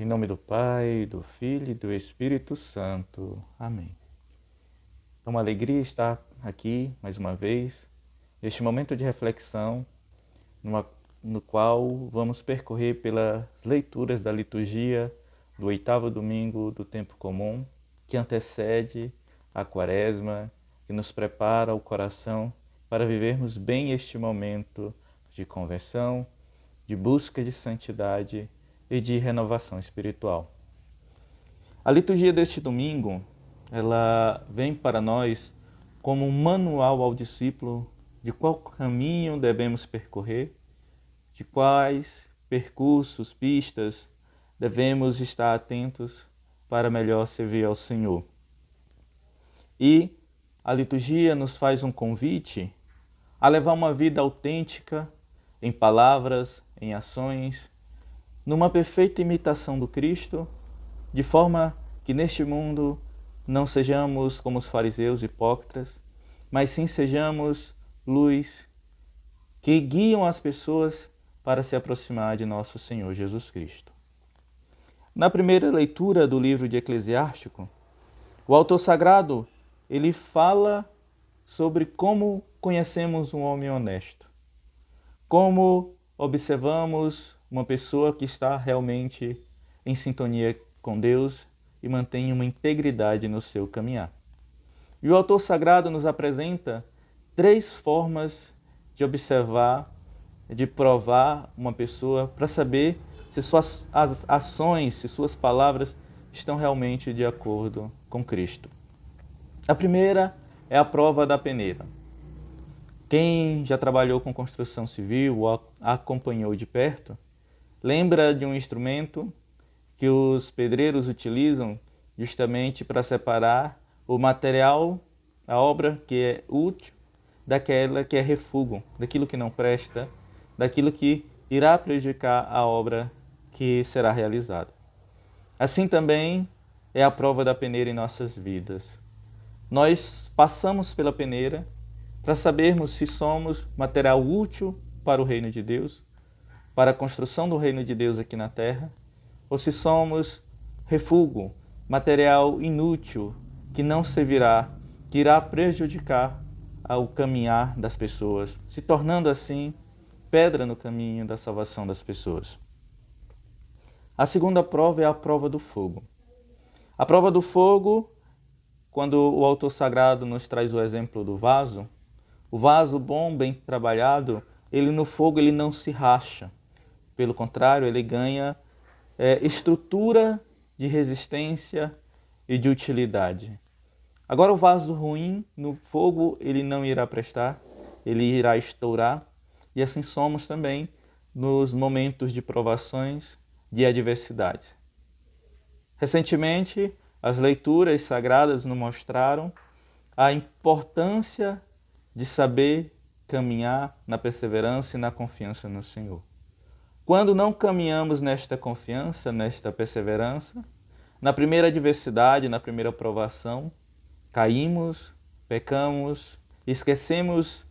Em nome do Pai, do Filho e do Espírito Santo. Amém. É uma alegria estar aqui mais uma vez, neste momento de reflexão, no qual vamos percorrer pelas leituras da liturgia do 8º domingo do tempo comum, que antecede a Quaresma, que nos prepara o coração para vivermos bem este momento de conversão, de busca de santidade e de renovação espiritual. A liturgia deste domingo, ela vem para nós como um manual ao discípulo de qual caminho devemos percorrer, de quais percursos, pistas devemos estar atentos para melhor servir ao Senhor. E a liturgia nos faz um convite a levar uma vida autêntica em palavras, em ações, numa perfeita imitação do Cristo, de forma que neste mundo não sejamos como os fariseus hipócritas, mas sim sejamos luz que guiam as pessoas para se aproximar de nosso Senhor Jesus Cristo. Na primeira leitura do livro de Eclesiástico, o autor sagrado ele fala sobre como conhecemos um homem honesto, como observamos uma pessoa que está realmente em sintonia com Deus e mantém uma integridade no seu caminhar. E o autor sagrado nos apresenta 3 formas de observar, de provar uma pessoa para saber se suas ações, se suas palavras estão realmente de acordo com Cristo. A primeira é a prova da peneira. Quem já trabalhou com construção civil ou acompanhou de perto, lembra de um instrumento que os pedreiros utilizam justamente para separar o material, a obra que é útil, daquela que é refúgio, daquilo que não presta, daquilo que irá prejudicar a obra que será realizada. Assim também é a prova da peneira em nossas vidas. Nós passamos pela peneira para sabermos se somos material útil para o reino de Deus, para a construção do reino de Deus aqui na terra, ou se somos refúgio, material inútil, que não servirá, que irá prejudicar o caminhar das pessoas, se tornando assim pedra no caminho da salvação das pessoas. A segunda prova é a prova do fogo. A prova do fogo, quando o autor sagrado nos traz o exemplo do vaso, o vaso bom, bem trabalhado, ele no fogo ele não se racha. Pelo contrário, ele ganha estrutura de resistência e de utilidade. Agora o vaso ruim, no fogo, ele não irá prestar, ele irá estourar. E assim somos também nos momentos de provações, de adversidade. Recentemente, as leituras sagradas nos mostraram a importância de saber caminhar na perseverança e na confiança no Senhor. Quando não caminhamos nesta confiança, nesta perseverança, na primeira adversidade, na primeira provação, caímos, pecamos, esquecemos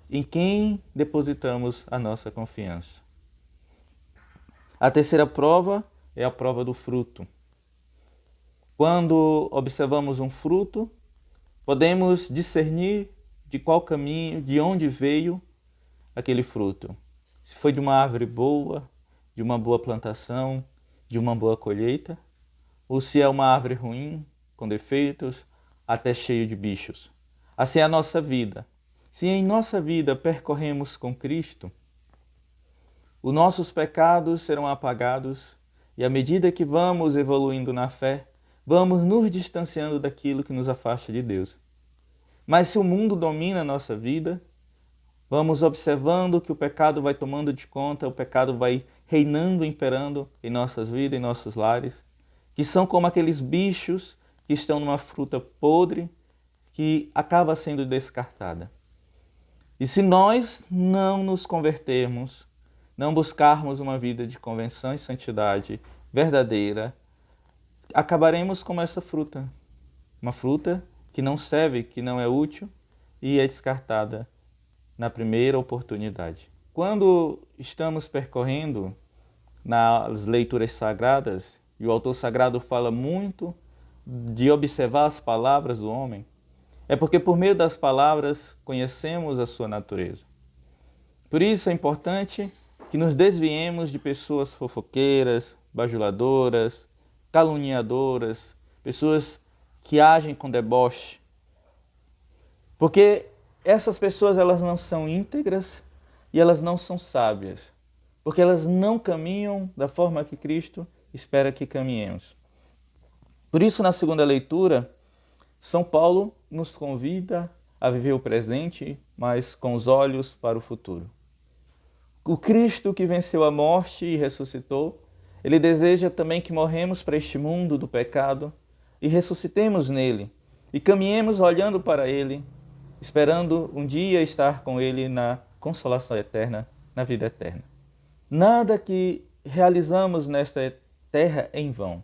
em quem depositamos a nossa confiança. A terceira prova é a prova do fruto. Quando observamos um fruto, podemos discernir de qual caminho, de onde veio aquele fruto. Se foi de uma árvore boa, de uma boa plantação, de uma boa colheita, ou se é uma árvore ruim, com defeitos, até cheio de bichos. Assim é a nossa vida. Se em nossa vida percorremos com Cristo, os nossos pecados serão apagados e à medida que vamos evoluindo na fé, vamos nos distanciando daquilo que nos afasta de Deus. Mas se o mundo domina a nossa vida, vamos observando que o pecado vai tomando de conta, o pecado vai reinando, imperando em nossas vidas, em nossos lares, que são como aqueles bichos que estão numa fruta podre que acaba sendo descartada. E se nós não nos convertermos, não buscarmos uma vida de convenção e santidade verdadeira, acabaremos como essa fruta. Uma fruta que não serve, que não é útil e é descartada na primeira oportunidade. Quando estamos percorrendo nas leituras sagradas e o autor sagrado fala muito de observar as palavras do homem, é porque por meio das palavras conhecemos a sua natureza. Por isso é importante que nos desviemos de pessoas fofoqueiras, bajuladoras, caluniadoras, pessoas que agem com deboche. Porque essas pessoas elas não são íntegras e elas não são sábias. Porque elas não caminham da forma que Cristo espera que caminhemos. Por isso, na segunda leitura, São Paulo nos convida a viver o presente, mas com os olhos para o futuro. O Cristo que venceu a morte e ressuscitou, ele deseja também que morremos para este mundo do pecado e ressuscitemos nele e caminhemos olhando para ele, esperando um dia estar com ele na consolação eterna, na vida eterna. Nada que realizamos nesta terra é em vão.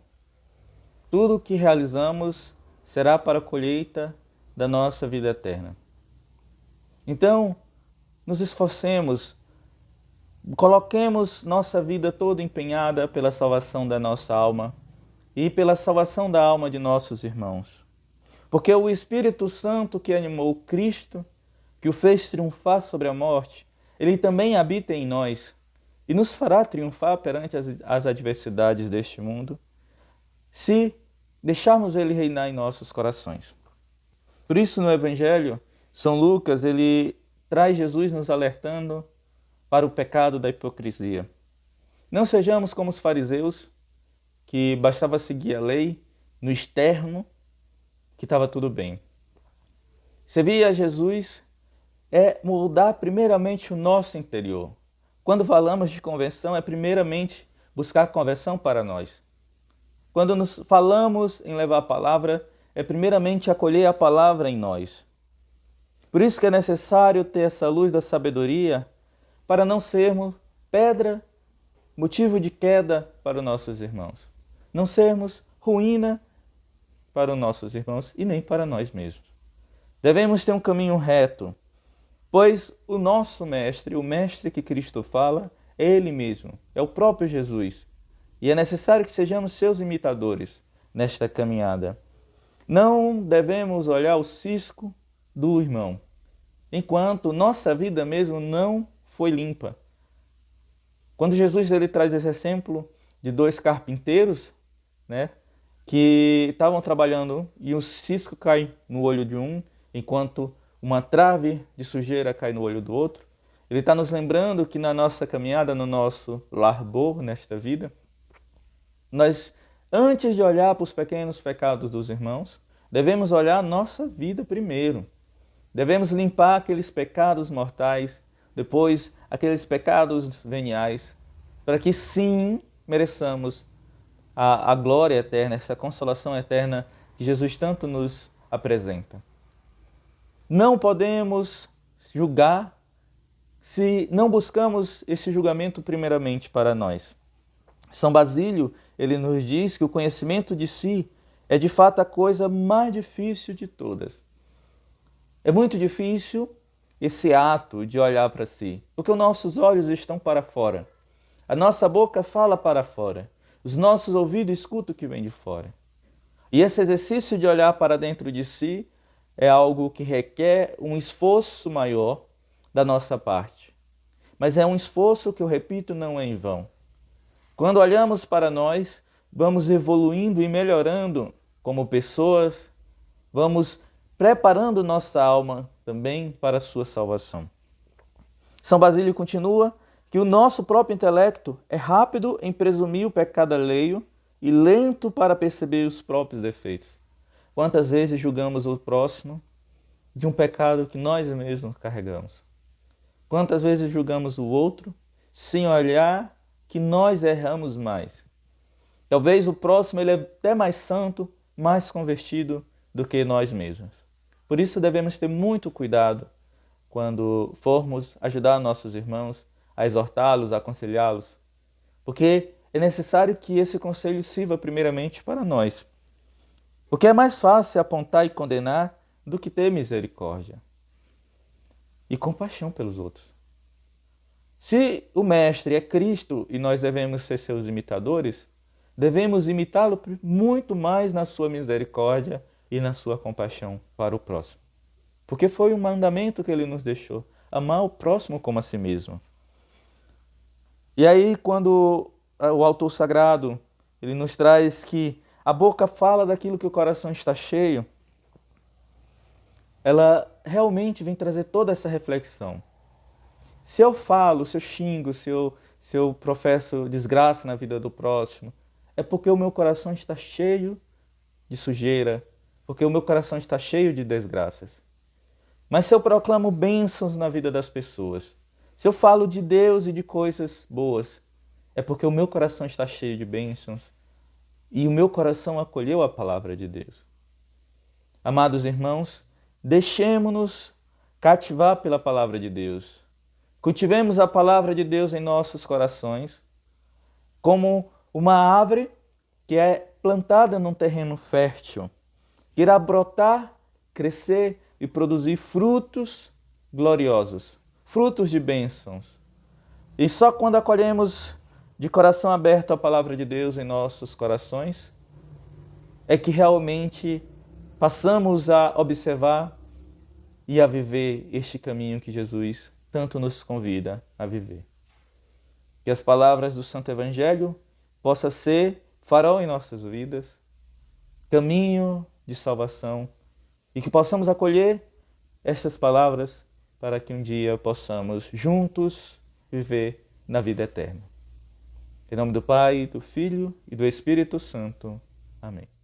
Tudo que realizamos será para a colheita da nossa vida eterna. Então, nos esforcemos, coloquemos nossa vida toda empenhada pela salvação da nossa alma e pela salvação da alma de nossos irmãos. Porque o Espírito Santo que animou Cristo, que o fez triunfar sobre a morte, ele também habita em nós e nos fará triunfar perante as adversidades deste mundo, se deixarmos ele reinar em nossos corações. Por isso, no Evangelho, São Lucas, ele traz Jesus nos alertando para o pecado da hipocrisia. Não sejamos como os fariseus, que bastava seguir a lei no externo, que estava tudo bem. Servir a Jesus é moldar primeiramente o nosso interior. Quando falamos de conversão, é primeiramente buscar conversão para nós. Quando nos falamos em levar a palavra, é primeiramente acolher a palavra em nós. Por isso que é necessário ter essa luz da sabedoria para não sermos pedra, motivo de queda para os nossos irmãos. Não sermos ruína para os nossos irmãos e nem para nós mesmos. Devemos ter um caminho reto, pois o nosso mestre, o mestre que Cristo fala, é Ele mesmo, é o próprio Jesus. E é necessário que sejamos seus imitadores nesta caminhada. Não devemos olhar o cisco do irmão, enquanto nossa vida mesmo não foi limpa. Quando Jesus ele traz esse exemplo de dois carpinteiros, que estavam trabalhando e um cisco cai no olho de um, enquanto uma trave de sujeira cai no olho do outro, ele está nos lembrando que na nossa caminhada, no nosso largor nesta vida, nós, antes de olhar para os pequenos pecados dos irmãos, devemos olhar a nossa vida primeiro. Devemos limpar aqueles pecados mortais, depois aqueles pecados veniais, para que sim mereçamos a glória eterna, essa consolação eterna que Jesus tanto nos apresenta. Não podemos julgar se não buscamos esse julgamento primeiramente para nós. São Basílio, ele nos diz que o conhecimento de si é de fato a coisa mais difícil de todas. É muito difícil esse ato de olhar para si, porque os nossos olhos estão para fora. A nossa boca fala para fora. Os nossos ouvidos escutam o que vem de fora. E esse exercício de olhar para dentro de si é algo que requer um esforço maior da nossa parte. Mas é um esforço que, eu repito, não é em vão. Quando olhamos para nós, vamos evoluindo e melhorando como pessoas, vamos preparando nossa alma também para a sua salvação. São Basílio continua que o nosso próprio intelecto é rápido em presumir o pecado alheio e lento para perceber os próprios defeitos. Quantas vezes julgamos o próximo de um pecado que nós mesmos carregamos? Quantas vezes julgamos o outro sem olhar que nós erramos mais? Talvez o próximo ele é até mais santo, mais convertido do que nós mesmos. Por isso devemos ter muito cuidado quando formos ajudar nossos irmãos, a exortá-los, a aconselhá-los, porque é necessário que esse conselho sirva primeiramente para nós. Porque é mais fácil apontar e condenar do que ter misericórdia e compaixão pelos outros. Se o Mestre é Cristo e nós devemos ser seus imitadores, devemos imitá-lo muito mais na sua misericórdia e na sua compaixão para o próximo. Porque foi um mandamento que ele nos deixou, amar o próximo como a si mesmo. E aí, quando o autor sagrado ele nos traz que a boca fala daquilo que o coração está cheio, ela realmente vem trazer toda essa reflexão. Se eu falo, se eu xingo, se eu professo desgraça na vida do próximo, é porque o meu coração está cheio de sujeira, porque o meu coração está cheio de desgraças. Mas se eu proclamo bênçãos na vida das pessoas, se eu falo de Deus e de coisas boas, é porque o meu coração está cheio de bênçãos e o meu coração acolheu a palavra de Deus. Amados irmãos, deixemo-nos cativar pela palavra de Deus. Cultivemos a palavra de Deus em nossos corações, como uma árvore que é plantada num terreno fértil, que irá brotar, crescer e produzir frutos gloriosos, frutos de bênçãos. E só quando acolhemos de coração aberto a palavra de Deus em nossos corações, é que realmente passamos a observar e a viver este caminho que Jesus tanto nos convida a viver. Que as palavras do Santo Evangelho possam ser farol em nossas vidas, caminho de salvação, e que possamos acolher essas palavras para que um dia possamos juntos viver na vida eterna. Em nome do Pai, do Filho e do Espírito Santo. Amém.